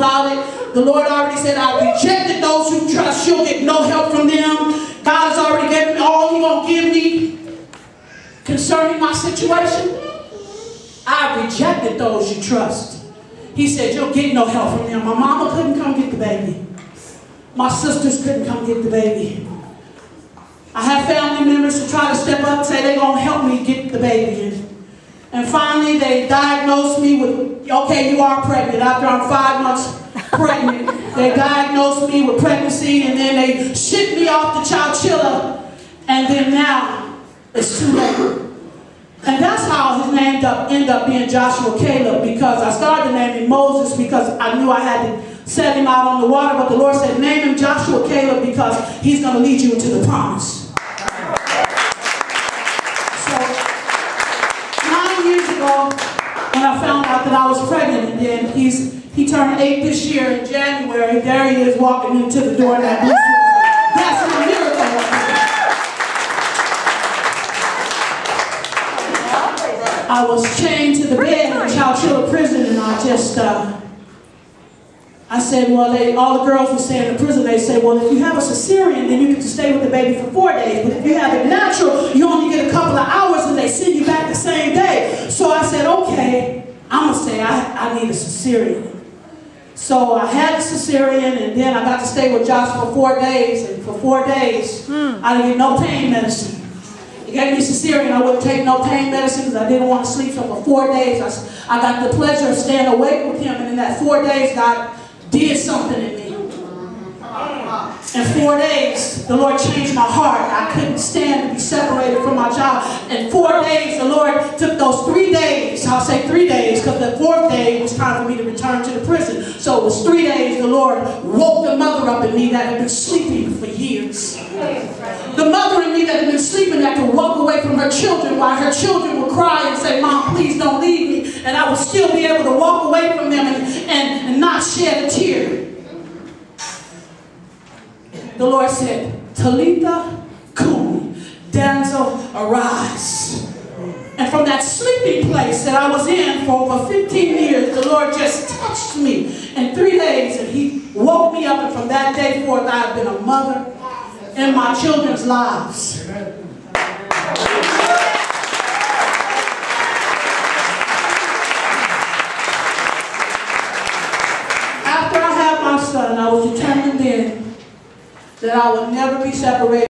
about it. The Lord already said, I rejected those who trust. You'll get no help from them. God has already given me all He's going to give me concerning my situation. I rejected those you trust. He said, you'll get no help from them. My mama couldn't come get the baby. My sisters couldn't come get the baby. I had family members to try to step up and say they're going to help me get the baby. And finally they diagnosed me with, okay, you are pregnant. After I'm 5 months pregnant, they diagnosed me with pregnancy, and then they shipped me off to Child Chiller, and then now it's too late. And that's how his name ended up being Joshua Caleb, because I started naming Moses because I knew I had to set him out on the water, but the Lord said, name him Joshua Caleb because he's going to lead you into the promise. So, 9 years ago, when I found out that I was pregnant, and then he turned 8 this year in January, there he is walking into the door of that blue suit. That's a miracle. I was chained to the bed in Child Chiller prison, and I said, well, all the girls would say in the prison, they say, well, if you have a cesarean, then you get to stay with the baby for 4 days. But if you have it natural, you only get a couple of hours, and they send you back the same day. So I said, okay, I'm going to say I need a cesarean. So I had a cesarean, and then I got to stay with Josh for 4 days. And for 4 days, I didn't get no pain medicine. He gave me cesarean. I wouldn't take no pain medicine because I didn't want to sleep. So for 4 days, I got the pleasure of staying awake with him. And in that 4 days, God did something in me. In 4 days, the Lord changed my heart. I couldn't stand to be separated from my child. In 4 days, the Lord took those 3 days. I'll say 3 days because the 4th day was time for me to return to the prison. So it was 3 days the Lord woke the mother up in me that had been sleeping for years. The mother in me that had been sleeping that could walk away from her children while her children would cry and say, Mom, please don't leave me. And I would still be able to walk away from them and not shed a tear. The Lord said, Talitha Kumi, damsel, arise. And from that sleeping place that I was in for over 15 years, the Lord just touched me in 3 days, and He woke me up, and from that day forth, I have been a mother in my children's lives. After I had my son, I was determined then that I would never be separated